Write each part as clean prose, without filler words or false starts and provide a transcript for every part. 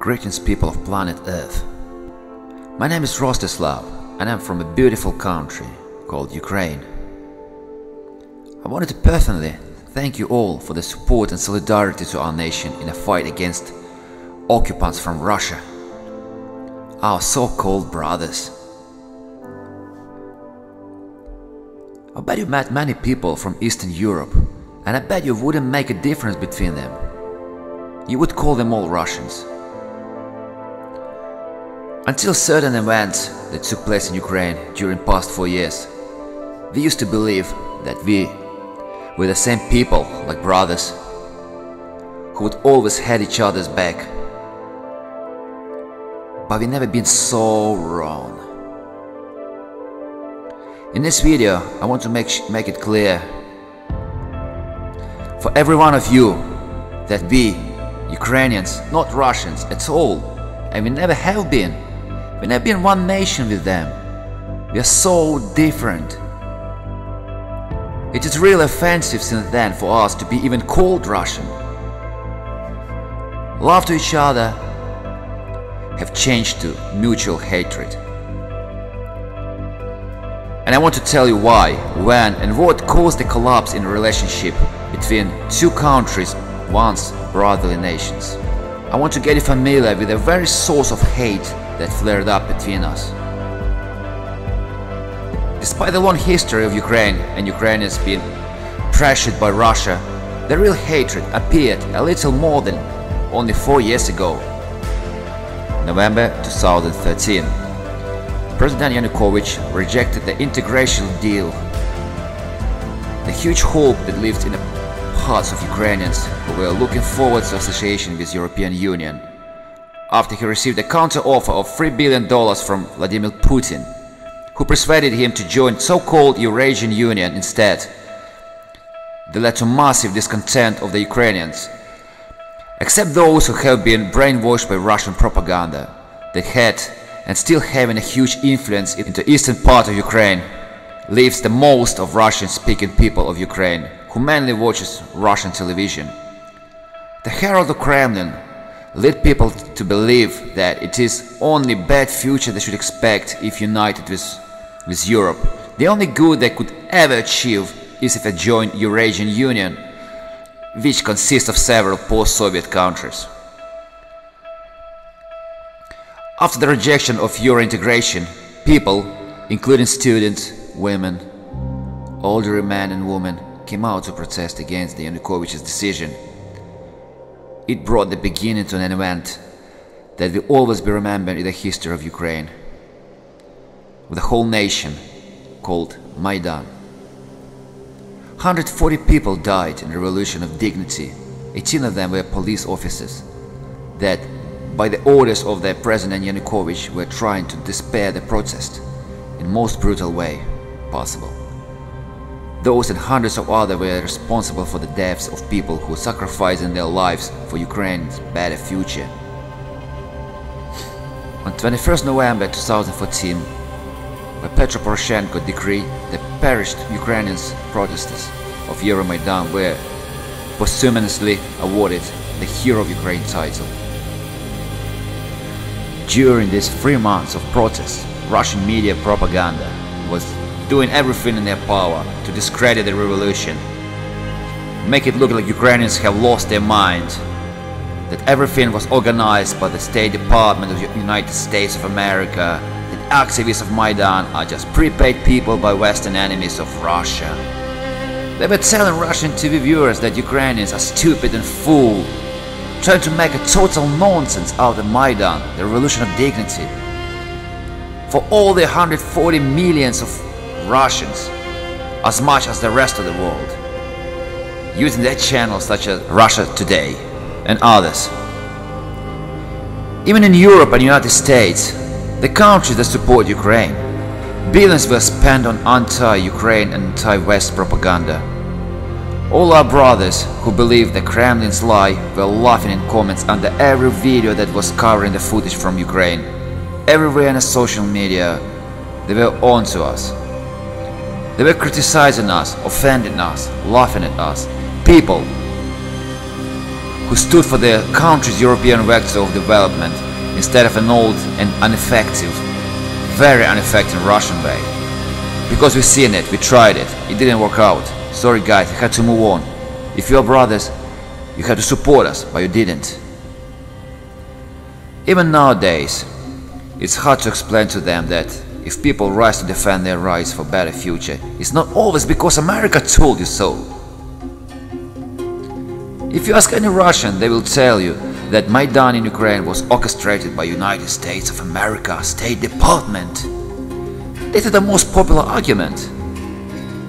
Greetings, people of planet Earth. My name is Rostyslav and I'm from a beautiful country called Ukraine. I wanted to personally thank you all for the support and solidarity to our nation in a fight against occupants from Russia, our so-called brothers. I bet you met many people from Eastern Europe, and I bet you wouldn't make a difference between them. You would call them all Russians. Until certain events that took place in Ukraine during past 4 years, we used to believe that we were the same people, like brothers, who would always had each other's back. But we've never been so wrong. In this video, I want to make it clear for every one of you that we, Ukrainians, not Russians at all, and we never have been. We've never been one nation with them. We are so different. It is really offensive since then for us to be even called Russian. Love to each other have changed to mutual hatred. And I want to tell you why, when and what caused the collapse in the relationship between two countries, once brotherly nations. I want to get you familiar with the very source of hate that flared up between us. Despite the long history of Ukraine and Ukrainians being pressured by Russia, the real hatred appeared a little more than only 4 years ago. November 2013. President Yanukovych rejected the integration deal. The huge hope that lived in the hearts of Ukrainians who were looking forward to association with European Union, after he received a counter-offer of $3 billion from Vladimir Putin, who persuaded him to join so-called Eurasian Union instead. That led to massive discontent of the Ukrainians, except those who have been brainwashed by Russian propaganda that had and still having a huge influence into eastern part of Ukraine, lives the most of Russian-speaking people of Ukraine, who mainly watches Russian television. The Herald of Kremlin led people to believe that it is only bad future they should expect if united with Europe. The only good they could ever achieve is if they join Eurasian Union, which consists of several post-Soviet countries. After the rejection of Euro integration, people, including students, women, elderly men and women, came out to protest against the Yanukovych's decision. It brought the beginning to an event that will always be remembered in the history of Ukraine, with a whole nation called Maidan. 140 people died in the Revolution of Dignity. 18 of them were police officers that, by the orders of the President Yanukovych, were trying to disperse the protest in the most brutal way possible. Those and hundreds of others were responsible for the deaths of people who sacrificed their lives for Ukraine's better future. On 21st November 2014, by Petro Poroshenko decree, the perished Ukrainian protesters of Euromaidan were posthumously awarded the Hero of Ukraine title. During these 3 months of protests, Russian media propaganda was doing everything in their power to discredit the revolution, make it look like Ukrainians have lost their mind, that everything was organized by the State Department of the United States of America, that activists of Maidan are just prepaid people by Western enemies of Russia. They were telling Russian TV viewers that Ukrainians are stupid and fool, trying to make a total nonsense out of Maidan, the Revolution of Dignity. For all the 140 millions of Russians, as much as the rest of the world, using their channels such as Russia Today and others. Even in Europe and United States, the countries that support Ukraine, billions were spent on anti-Ukraine and anti-West propaganda. All our brothers who believed the Kremlin's lie were laughing in comments under every video that was covering the footage from Ukraine. Everywhere in the social media, they were on to us. They were criticizing us, offending us, laughing at us. People who stood for the country's European vector of development instead of an old and ineffective, very ineffective Russian way. Because we've seen it, we tried it, it didn't work out. Sorry guys, we had to move on. If you're brothers, you had to support us, but you didn't. Even nowadays, it's hard to explain to them that if people rise to defend their rights for a better future, it's not always because America told you so. If you ask any Russian, they will tell you that Maidan in Ukraine was orchestrated by United States of America State Department. This is the most popular argument.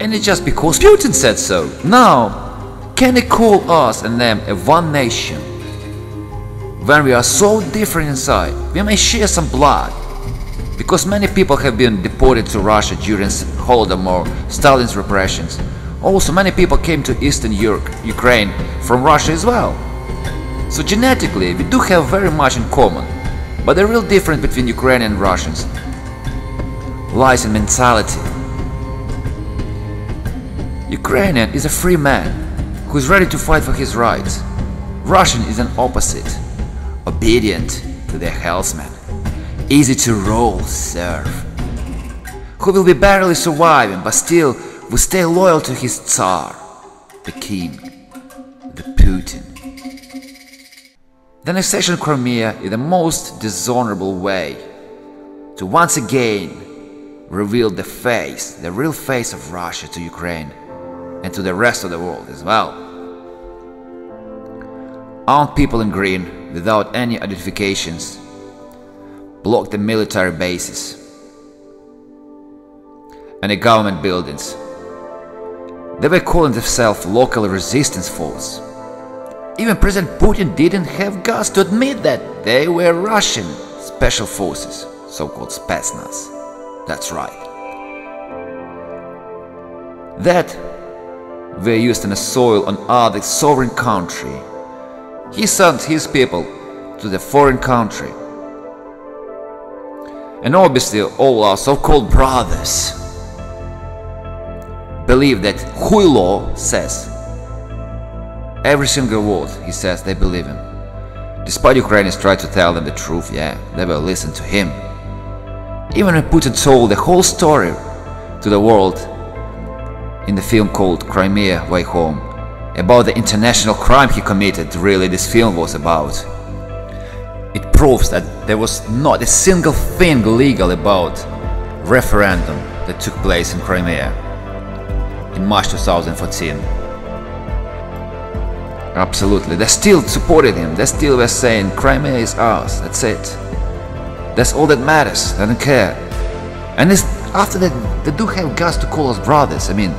And it's just because Putin said so. Now, can they call us and them a one nation? When we are so different inside, we may share some blood. Because many people have been deported to Russia during Holodomor, Stalin's repressions. Also, many people came to Eastern Ukraine from Russia as well. So genetically, we do have very much in common. But the real difference between Ukrainian and Russians lies in mentality. Ukrainian is a free man who is ready to fight for his rights. Russian is an opposite, obedient to their helmsman, easy to rule, serve, who will be barely surviving but still will stay loyal to his Tsar, the king, the Putin. The annexation of Crimea is the most dishonorable way to once again reveal the face, the real face of Russia to Ukraine and to the rest of the world as well. Armed people in green, without any identifications, blocked the military bases and the government buildings. They were calling themselves local resistance force. Even President Putin didn't have guts to admit that they were Russian special forces, so-called Spetsnaz. That's right. That were used in a soil on other sovereign country. He sent his people to the foreign country. And obviously all our so-called brothers believe that Huilo says every single word he says, they believe him. Despite Ukrainians tried to tell them the truth, yeah, they will listen to him. Even when Putin told the whole story to the world in the film called Crimea Way Home, about the international crime he committed, really this film was about. It proves that there was not a single thing legal about referendum that took place in Crimea in March 2014. Absolutely, they still supported him, they still were saying Crimea is ours, that's it. That's all that matters, they don't care. And after that, they do have guts to call us brothers. I mean,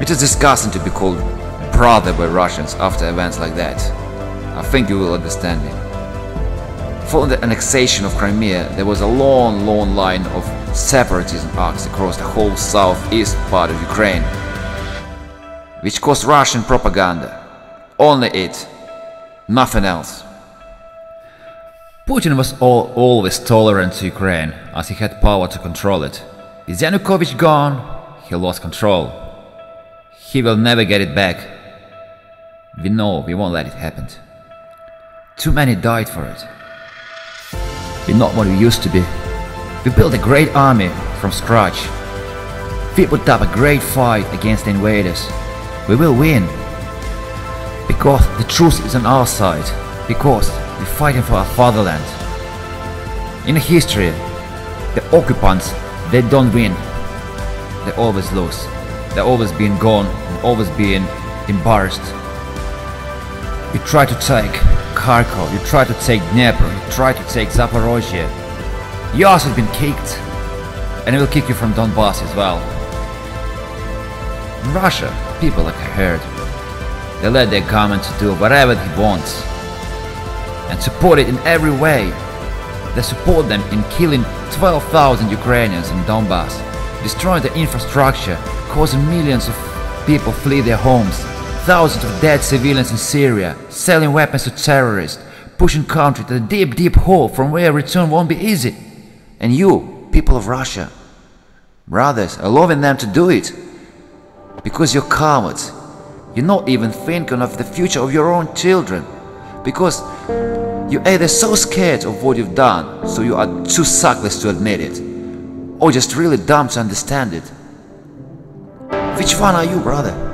it is disgusting to be called brother by Russians after events like that. I think you will understand me. Following the annexation of Crimea, there was a long line of separatism acts across the whole southeast part of Ukraine, which caused Russian propaganda. Only it, nothing else. Putin was always tolerant to Ukraine, as he had power to control it. Is Yanukovych gone? He lost control. He will never get it back. We know we won't let it happen. Too many died for it. We're not what we used to be. We built a great army from scratch. We put up a great fight against the invaders. We will win. Because the truth is on our side. Because we're fighting for our fatherland. In history, the occupants, they don't win. They always lose. They're always being gone and always being embarrassed. You try to take Kharkov, you try to take Dnipro, you try to take Zaporozhye. Yours has been kicked, and it will kick you from Donbass as well. In Russia, people like I heard, they let their government to do whatever he wants and support it in every way. They support them in killing 12,000 Ukrainians in Donbass, destroying the infrastructure, causing millions of people flee their homes, thousands of dead civilians in Syria, selling weapons to terrorists, pushing country to the deep hole from where return won't be easy. And you, people of Russia, brothers, allowing them to do it because you're cowards, You're not even thinking of the future of your own children, because you're either so scared of what you've done, so you are too suckless to admit it, or just really dumb to understand it. Which one are you, brother?